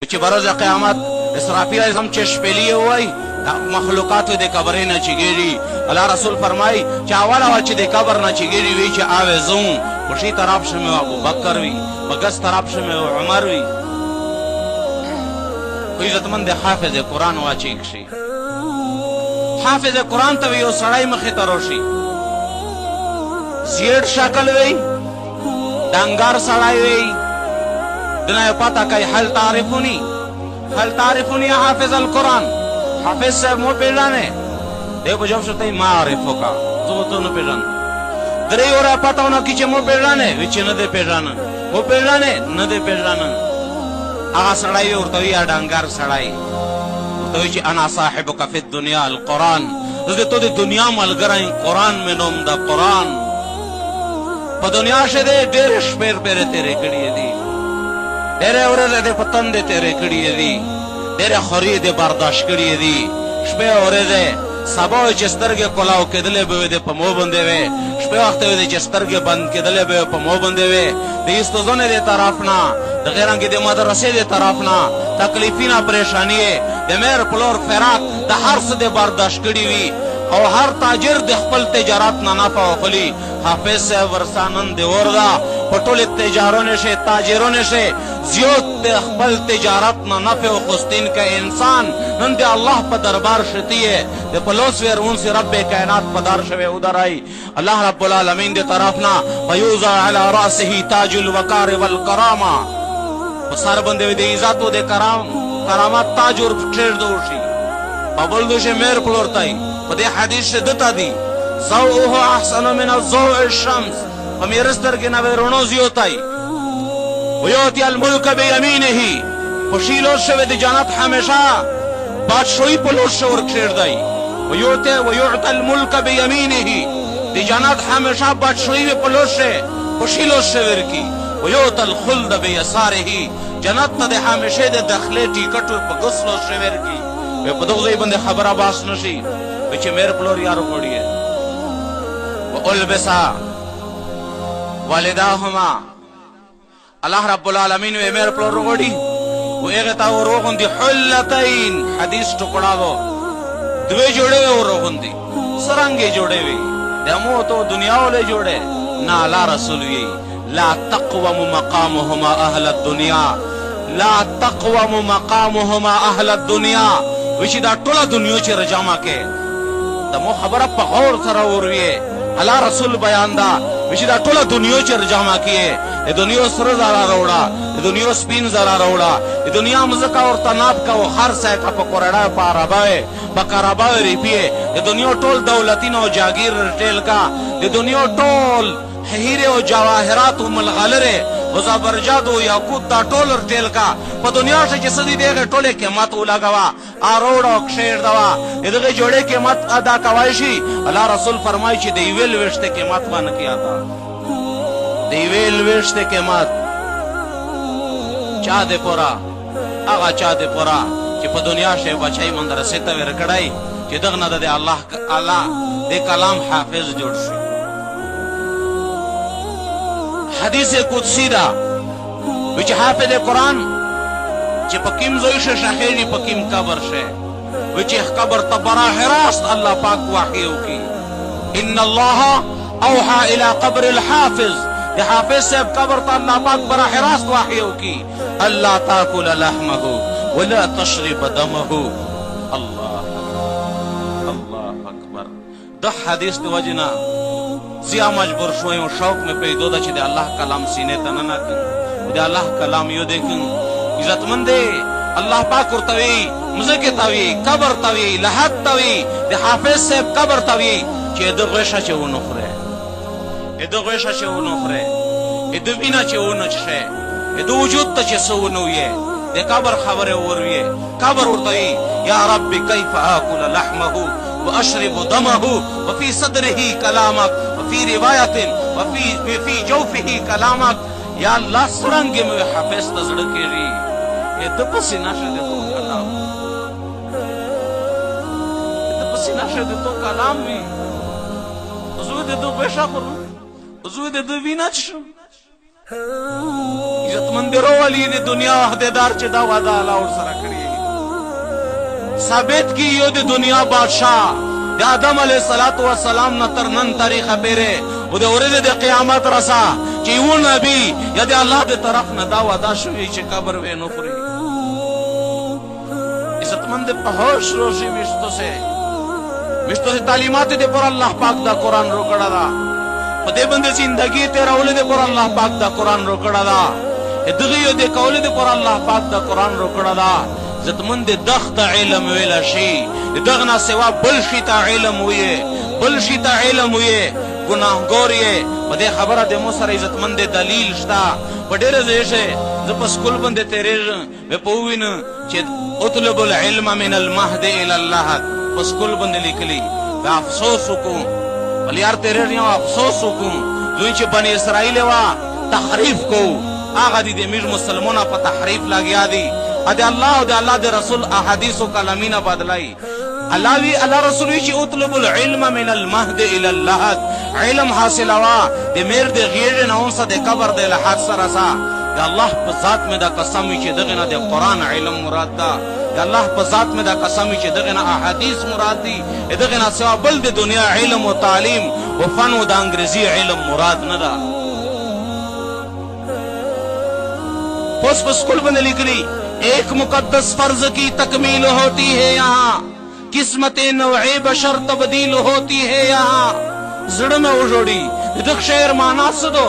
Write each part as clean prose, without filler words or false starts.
چې برز قیامت اسرافیل علیہ السلام چې شپېلې وای مخلوقاتو د قبرې نه چیږي. الله رسول فرمای چې اول اول چې د قبر نه چیږي وی چې آوې زوم په شي طرف شمه ابو بکر وی بغس طرف شمه عمر وی. خو عزتمند حافظ قرآن واچي شي. حافظ قرآن ته یو سړی مخې ته راشي زیړ شکل وی ډنګر سړی وی دنیا پتا کوي هل تعرفوني يا حافظ القرآن. حافظ صاحب مو پیژنې دی په جواب شته ما عارفو کا زه ته نه پیژنم. درې اورا پتاونه کی چې مو پیژنې وی چې نه دی پیژنم مو پیژنې نه دی پیژنم. هغه سړی ورته وی ډنګر سړی ورته وی چې انا صاحبک فی الدنیا القرآن. زه ته د دنیا ملګری قرآن مې نوم د قرآن. په دنیا شه دې ډېر شپې پرې تیرې کړې دي ډېرې ورځې دې په تندې تیرې کړې دي ډېرې خورې دې برداشت کړې دي شپې ورځې سبا چې سترګې کلاو کېدلې به دې په مو باندې وې شپې وخت دې چې سترګې بند کېدلې به په مو باندې وې د استوزونه دې طرف نه د غیرانګې د مدرسې دې طرف نه تکلیفونه پریشانی د مېر پلور فراق د هر څه دې برداشت کړې وي او هر تاجر د خپل تجارت نه نفع واخلي. حافظ صاحب ورسانن دی وردا په ټول تجارونه شه تاجرونه شه زیات د خپل تجارت نه نفع واخستین کا انسان نن دی الله په دربار شتیه د پلوس ورون سي رب کائنات په دار شوه ودرای الله رب العالمین دی طرفنا فیوزع علی راسه تاج الوقار والکرامه وسر بندې دی عزت او د کرامت تاج ور ټر دوشي بابل دوشه مېر پلورتای په دې حدیث دتا دی ضوءه احسن من الضوء الشمس فمیرستر کې نو رونو زیوتای ویوتی الملک بیمینه خوشیلو شوه د جنت همیشه بادشاہی په لور شو ورکړ دی ویعطى الملک بیمینه د جنت همیشه بادشاہی په لور شه خوشیلو شو ورکی ویعطى الخلد بیساره جنت ته د همیشه د داخله ټیکټ په غسلو شو ورکی په دغه ځای باندې خبره باس نشي چې مېر پلور یارو وړي والبسا والداهما الله رب العالمین و مېر پلور وړي و هغه تا وروغندي حلتين حدیث ټکړه وو دوی جوړې وروغندي سرنګي جوړې وي دمو ته دنیا ولې جوړې نه الله رسول وی لا تقوم مقامهما اهل الدنيا لا تقوم مقامهما اهل الدنيا وشي دا ټوله دنیا چې رجاما کې د مو خبره په غور سره وروي الله رسول بیان دا وشي دا ټوله دنیا چې رجاما کې د دنیا سره زرا راوړه د دنیا سپین زرا راوړه د دنیا مزکا اور تناب کا او هر څه کا په قرړه پارابای بکرابای ریپی د دنیا ټول دولتین او جاگیر ټیل کا د دنیا ټول هیره او جواهرات او ملغلره او زبرجد او یاقوت دا ټول ټیل کا په دنیا څخه چې سدي دغه ټوله قیمت ولګوا اروړ او خیر دوا دغه جوړه قیمت ادا کوي شي. الله رسول فرمایي چې دی ویل وشته قیمت باندې کیاتا دی ویل وشته قیمت چا دې پورا هغه چا دې پورا چې په دنیا شه بچای مندرسه ته ورکړای چې دغه نه د الله دې کلام حافظ جوړ شي. حدیث قدسی دا وچ حافظ قرآن چې پکیم زوی شه شخیری پکیم قبر شه وچ قبر تبراه راست الله پاک وحیو کی ان الله اوحى الى قبر الحافظ د حافظ صاحب قبر ته الله پاک براه راست وحیو کی الله تاكل لحمه ولا تشرب دمه. الله اکبر. د حدیث د وجنا زیا مجبور شوم شوق میں پیدا د چې د الله کلام سینې ته نه نکړ د الله کلام یو دیکن عزتمند الله پاک ورته وی مزکه تاوی قبر تاوی لحد تاوی د حافظ صاحب قبر تاوی چې د غوښه چې ونه خره د غوښه چې ونه خره د وینا چې ونه چشه د وجود ته چې سونه وي د قبر خبره وروي قبر ورته یا رب کیف اكل لحمه واشرب دمه وفي صدره كلامك وفي روايه وفي جوفه كلامك یا الله سرنګ مې حافظ تزړه کېږي د پسې نشه د تو کلام د پسې نشه د تو کلام وي زو د دو بشا پر زو د دو وینا شو عزتمند رولی د دنیا عہدیدار چې دا وعده الله ورسره کړی ثابت کی یو د دنیا بادشاہ د آدم علیہ الصلوۃ والسلام نه تر نن تاریخ پیره او د ورځې د قیامت رسا چې یو نبی یا د الله د طرف نه دا وعده شوی چې قبر و نه خوري عزتمند په هوش روشي مشتو سے تعلیمات دے پر اللہ پاک دا قرآن روکڑا دا پدے بندے زندگی تیرا اولے دے پر اللہ پاک دا قرآن روکڑا دا دغیو دے کولے دے پر اللہ پاک دا قرآن روکڑا دا زتمند دخت علم ویلا شی دغنا سوا بلشیتا علم ہوئے بلشیتا علم ہوئے گناہ گوریے پدے خبر دے موسر عزتمند دلیل شتا پدے رزیشے زپ سکول بندے تیرے وے پووین چید اطلب العلم من المہد الى اللہ سکول بندے لکلی میں افسوس حکوم بلی یار تیرے رہی ہوں افسوس حکوم دوئی چھ بنی اسرائیل وا تحریف کو آغا دی میر مسلمونہ پا تحریف لگیا دی ادھے اللہ و دے اللہ دے رسول احادیث و کلامینہ بدلائی اللہ رسول ویچی اطلب العلم من المہد الى اللہد علم حاصل ہوا دے میر دے غیر نونسا دے قبر دے لحاد سرسا دے اللہ پا ذات میں دا قسم ویچی دغنا دے قرآن علم مراد دا دے اللہ پا ذات میں دا قسم ویچی دغنا احادیث مراد دی دغنا سوا بل دے دنیا علم و تعلیم و فن و دا انگریزی علم مراد ندا پس کل بندے لکلی ایک مقدس فرض کی تکمیل ہوتی ہے یہاں قسمت نوع بشر تبدیل ہوتی ہے یہاں زڑ میں اجوڑی دک شعر مانا سدو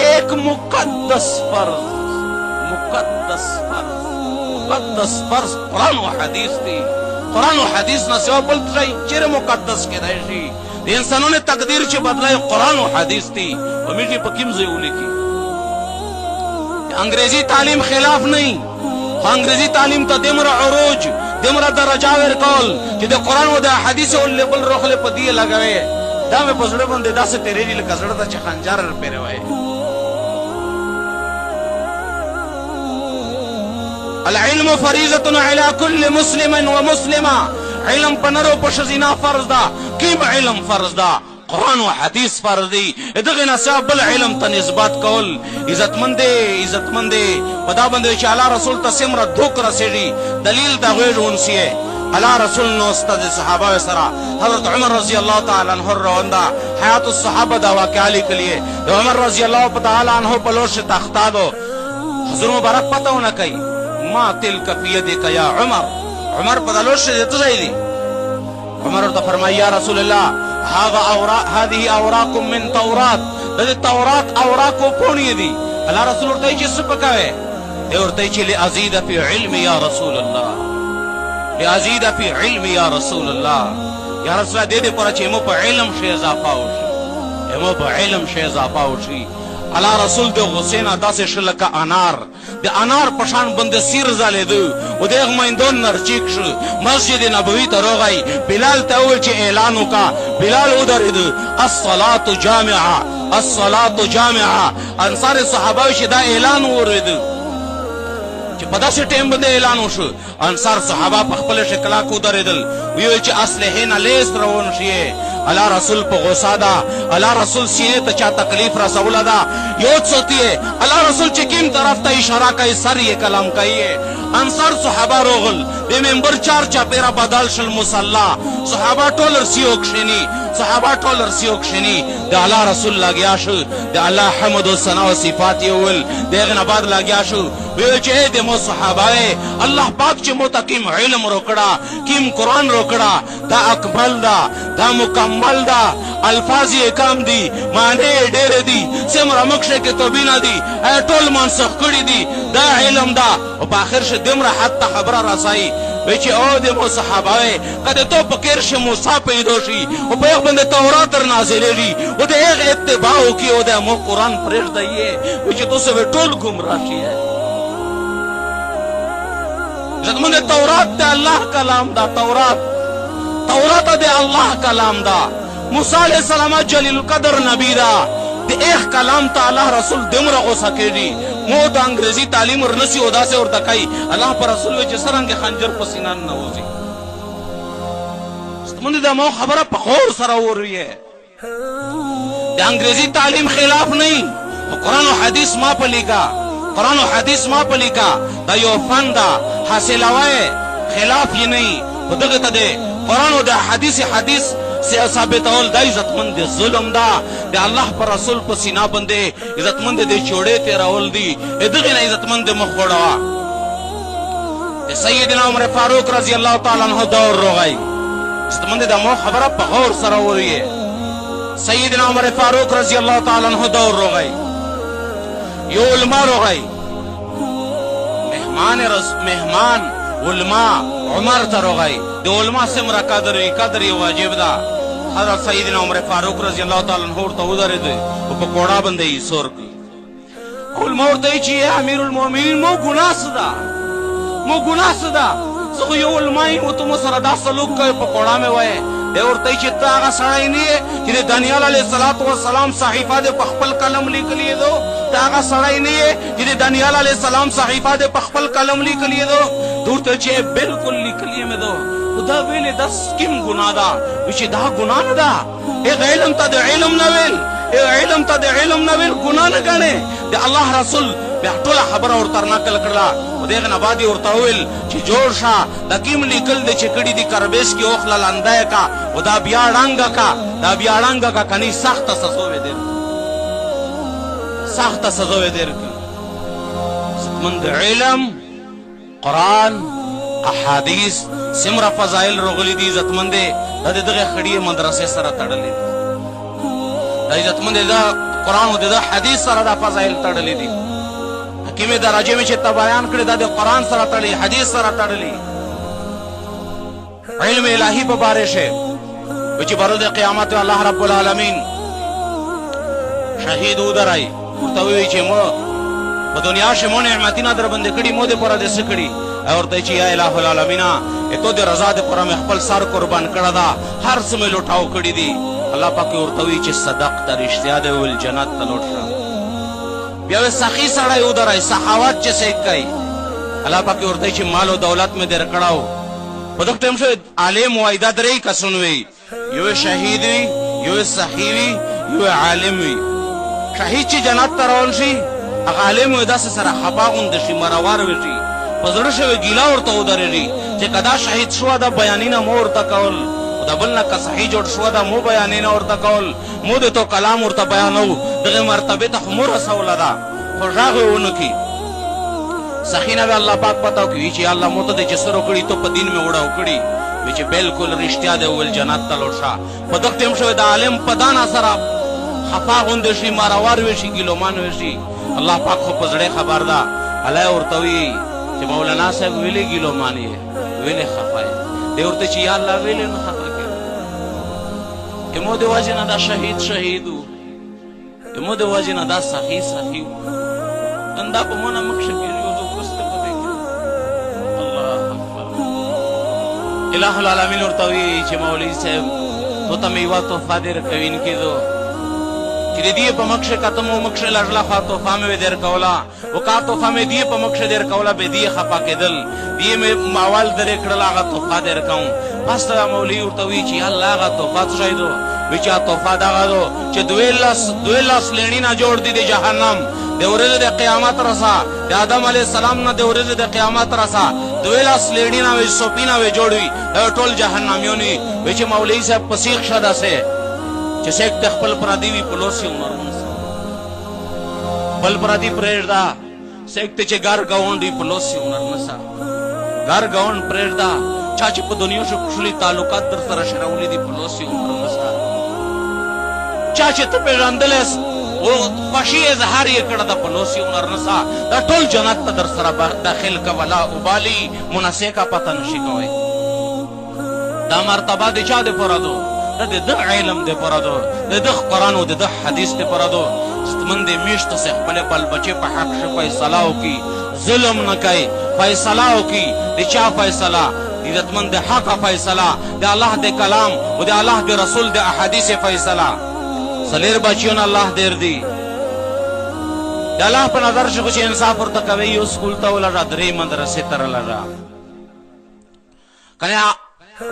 ایک مقدس فرض مقدس فرض مقدس فرض قرآن و حدیث تھی قرآن و حدیث نہ سوا بلت رہی چیر مقدس کے دائشی دی انسانوں نے تقدیر چھ بدلائی قرآن و حدیث تھی ومیٹی پکیم زیولی کی انگریزی تعلیم خلاف نہیں انگریزی تعلیم تا دمرا عروج دمرا درجاور کول کہ دے قرآن و دے حدیث واللے بل روخلے پا دیئے لگوے دا میں پسڑے بندے دا سے تیرے جی لکا زڑتا چھ خانجار پیرے ہوئے العلم فریضت علی کل مسلم و مسلمہ علم پنرو پشزینا فرض دا کیم علم فرض دا قرآن و حدیث فرض دی ادغنا سابل علم تا نسبات کول عزت مندے پدا بندے چا اللہ رسول تا سمر دھوک رسیڑی دلیل دا غیر انسیے اللہ رسول نو استاد صحابہ سرا حضرت عمر رضی اللہ تعالی عنہ روندہ حیات الصحابہ دا واقعالی کلیے عمر رضی اللہ تعالی عنہ پلوش تختہ دو حضور مبارک پتہ ہونا کئی ما تلک فی یدک یا عمر پدلوش دیتا جائیدی عمر تو فرمائی یا رسول اللہ هذه اوراق من تورات ده تورات اوراقو پونی دی اللہ رسول ارتائی چی سپکاوے اے ارتائی چی لعزید فی علم یا رسول اللہ لعزید فی علم یا رسول اللہ یا رسول اللہ دے دے پورا چی امو پا علم شیز آپاوشی امو پا علم شیز آپاوشی اللہ رسول دے غسینہ دا سے شلکا انار دے انار پشان بند سیر زالے دو و دے اغمائندون نرچیک شو مسجد نبوی تا روغائی بلال تاول چی اعلانو کا بلال ادر دو الصلاة جامعہ انصار صحاباوی چی دا اعلانو ورد چی پدا سے ٹیم بندے اعلانو شو انصار صحابہ پخپل شکلا کو در دل ویوی چی اصلحین لیس روان شیئے اللہ رسول پا غصہ دا اللہ رسول سینے تا چا تکلیف رسول دا یوت سوتی ہے اللہ رسول چکیم طرف تا اشارہ کئی سر یہ کلام کئی ہے انصار صحابہ روغل دے ممبر چار چا پیرا بدال شل مسلح صحابہ ٹولر سیوک شنی دے اللہ رسول لگیا شو دے اللہ حمد و ثنا و صفات یول دے اغن آباد لگیا شو ویو چے دے مو صحابہ اللہ پاک چے مو تا کیم علم روکڑا کیم قرآن روکڑا دا اکمل دا مکمل دا الفاظ اکام دی معنی دیر دی سمرا مکشے کے توبینا دی اے ٹول منسخ کری دی دا علم دا و باخر شے دمرا حتی خبر رسائی بیچے او دے مو صحابہ کدے تو پکیر شے موسیٰ پیدوشی و پیغ بندے تورات در نازلے لی و دے ایغ اتباعو کی و دے مو قرآن پریش دائیے بیچے تو سے وہ ٹول گمراشی ہے جدمن تورات دے اللہ کلام دا تورات دے اللہ کلام دا موسیٰ علیہ السلام جلیل القدر نبی دا دے ایک کلام تا اللہ رسول دمرا غو سکے دی مو دا انگریزی تعلیم اور نسی ادا سے اور دکائی اللہ پر رسول ویچے سرنگ خنجر پسینان نوزی استمندی دا مو خبرہ پخور سرا ہو رہی ہے دے انگریزی تعلیم خلاف نہیں قرآن و حدیث ما پلیکا قرآن و حدیث ما پلیکا دا یو فن دا حاصلوائے خلاف یہ نہیں خودگی تا دے قرآن و دا حدیث ثابت اول دا عزتمند ظلم دا دے اللہ پر رسول پر سینہ بندے عزتمند دے چوڑے تیرا اول دی ادغینا عزتمند مخوڑوا دے سیدنا عمر فاروق رضی اللہ تعالیٰ عنہ دور رو گئی عزتمند دا مو خبرہ پا غور سراوری ہے سیدنا عمر فاروق رضی اللہ تعالیٰ عنہ دور رو گئی یو علماء رو گئی مہمان علماء عمر تا رو گئی دے علماء سے مرا قدر واجب دا حضرت سیدنا عمر فاروق رضی اللہ تعالیٰ عنہ تا ادھر دے وہ پکوڑا بندے ہی سور کی علماء اور دائی چیئے امیر المومنین مو گناہ صدا سو یو علمائی وہ تم سر دا سلوک کا پکوڑا میں وائے دے اور تئی چتا آگا سڑائی نہیں ہے کہ دانیال علیہ السلام صحیفہ دے پخپل کلم لکھ لیے دو تا آگا سڑائی نہیں ہے کہ دانیال علیہ السلام صحیفہ دے پخپل کلم لکھ لیے دو دور تے چھے بالکل لکھ لیے میں دو دا ویلے دا کم گناہ دا وچی دا گناہ نہ دا ایک علم تا دے علم نویل گناہ نہ گانے دے اللہ رسول بیحتولا خبر اور ترناکل کرلا و دیغن آبادی اور تاویل چی جوڑ شا دا کم لیکل دے چی کڑی دی کربیس کی اوخلا لندائے کا و دا بیارانگا کا کنی سخت سزوے دیر کی ستمند علم قرآن احادیث سمرہ فضائل رغلی دی عزتمندے دا دے دغی خڑی مدرسے سر تڑلی دی دا عزتمندے دا قرآن و دا حدیث سر دا فضائل تڑلی دی حکیم دراجے میں چھتا بیان کرے دا دے قرآن سر تڑلی حدیث سر تڑلی علم الہی پا بارش ہے بچی برود قیامت اللہ رب العالمین شہید ادھر آئی ورطوی چی مو با دنیا شی مو نعمتینا در بندے کڑی مو دے پورا دے سکڑی اور تے چی یا الہ العالمینہ اتو دے رضا دے پورا میں خپل سار قربان کڑا دا ہر سمیں لوٹاو کڑی دی اللہ پاکی ورطوی چی صدق تا رشتیا دے والجنات تا لوٹ شا بیاوے سخی سڑائی ادھر آئی صحاوات چی سیک گئی اللہ پاکی ورطوی چی مال و دولت میں دیر کڑاو بدک ٹیم شو عالم و عیدہ درئی کسنوی یو شہیدوی یو صحیوی یو عالموی شہید چی جنات تا رول شی اگا عالم و عیدہ سے سر خباغن دشی مراواروی شی پزرشوی گیلا ورطا ادھر ری چی کدا شہید شوا دا بیانینا مو ورطا کول دا بلنا کا صحیح جوڑ شوا دا مو بیانینا ورطا کول مو دے تو کلام ورطا بیانو دغی مرتبه تا خمور رسولا دا خوشاگوی اونکی سخینہ بے اللہ پاک پتاو کہ ویچی اللہ موتا دے جسر اکڑی تو پا دین میں اڑا اکڑی ویچی بیلکل رشتیا دے اول جنات تا لوٹشا پا دکتیم شوی دا عالم پدانا سرا خفا غندشی ماروار ویشی گلومان ویشی اللہ پاک خو پزڑے خبر دا علیہ ورطوی چی مولانا صاحب ویلے گلومانی ہے ویلے خفا ہے دے ورطی چی یا اللہ ویلے نو خفا کر امو دے واجی دا شہید شہیدو امو دے واجی دا سخی سخیو اندہ پا مونا مکشکی الہ العالمین ارتوی چی مولی صاحب تو تمیوہ توفہ دیر کوین کی دو چی دیئے پا مکش کتمو مکش لجلہ خواہ توفہ میں دیر کولا وکا توفہ میں دیئے پا مکش دیر کولا بے دیئے خپا کے دل دیئے میں موال در اکڑل آغا توفہ دیر کون پس تا مولی ارتوی چی اللہ آغا توفہ تو شاید دو بچا توفہ داغا دو چی دویلس لینی نا جوڑ دی دی جہنم دے ورز دے قیامت رسا دے آدم علیہ السلام نا دے ورز دے قیامت رسا دویلا سلیڑینا وی سوپینا وی جوڑوی دے ٹول جہنمیونی ویچی مولی سے پسیخ شدہ سے چسے ایک تخپل پرادیوی پلوسی انرمن سا پل پرادی پریش دا سیکتے چے گار گاون دی پلوسی انرمن سا گار گاون پریش دا چاچے پا دنیا شو کشلی تعلقات در سر شراولی دی پلوسی انرمن سا چاچے تپے رندلیس وہ خوشی اظہار یہ کڑا دا پلوسی انرنسا دا ٹول جنات تا در سر داخل کا ولا ابالی مناسے کا پتہ نشی کوئی دا مرتبہ دے چا دے پورا دو دا دے دخ علم دے پورا دو دے دخ قرآن و دے دخ حدیث دے پورا دو ستمن دے میشت سے پلے پل بچے پا حق شو فیصلاو کی ظلم نکائی فیصلاو کی دے چا فیصلہ دے ستمن دے حق فیصلہ دے اللہ دے کلام و دے اللہ دے رسول دے احادیث فیصلہ سلیر بچیون اللہ دیر دی دا اللہ پا نظر شکو چی انصاف ورطا کوئی یو سکول تاو لڑا دری مدرسی تر لڑا کنی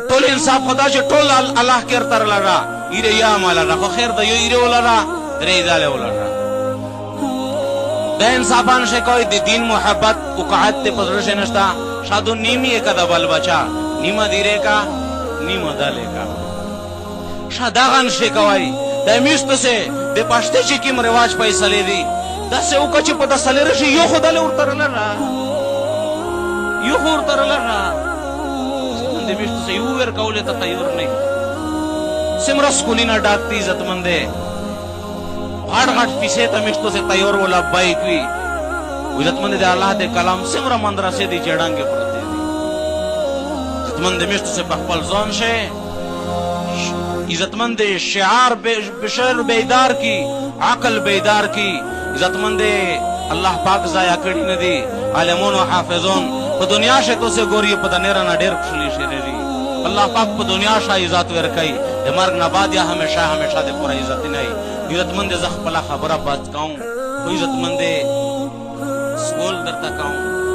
ٹول انصاف خدا چی ٹول اللہ کر تر لڑا ایرے یا ما لڑا خو خیر دا یو ایرے و لڑا دری دالے و لڑا द इंसाफान से कोई दीन मोहब्बत उकाहत ते पदर से नस्ता शादो नीमी एक दबल बचा नीमा दीरे का नीमा दाले का शादागन से कोई दमिस्त से दे पास्ते चिकिम रिवाज पैसले दी दसे उकची पता सले रशी यो खुदाले उतरला रा यो उतरला रा दमिस्त से यू वर कौले तय्यूर नहीं सिमरस कुलीना डाकती इज्जत मंदे घाट घाट पीछे तमिस्तो से तैयार वो लब्बाई की इज्जत मंदे दे अल्लाह दे कलाम सिमरा मंदरा से दी जड़ांगे पड़ते दी इज्जत मंदे मिस्तो से पखपल जोन से इज्जत मंदे शिआर बिशर बेदार की अकल बेदार की इज्जत मंदे अल्लाह पाक जाया कड़ी न दी आलिमोन व हाफिजोन तो दुनिया से तो से गोरी पता नेरा ना ढेर खुशली शेरी अल्लाह पाक को दुनिया शा इज्जत वे रखई दे मर्ग ना बाद या हमेशा हमेशा दे पूरा इज्जत नहीं इज्जत मंदे जख पला खबर बात कहूं तो इज्जत मंदे स्कूल दरता कहूं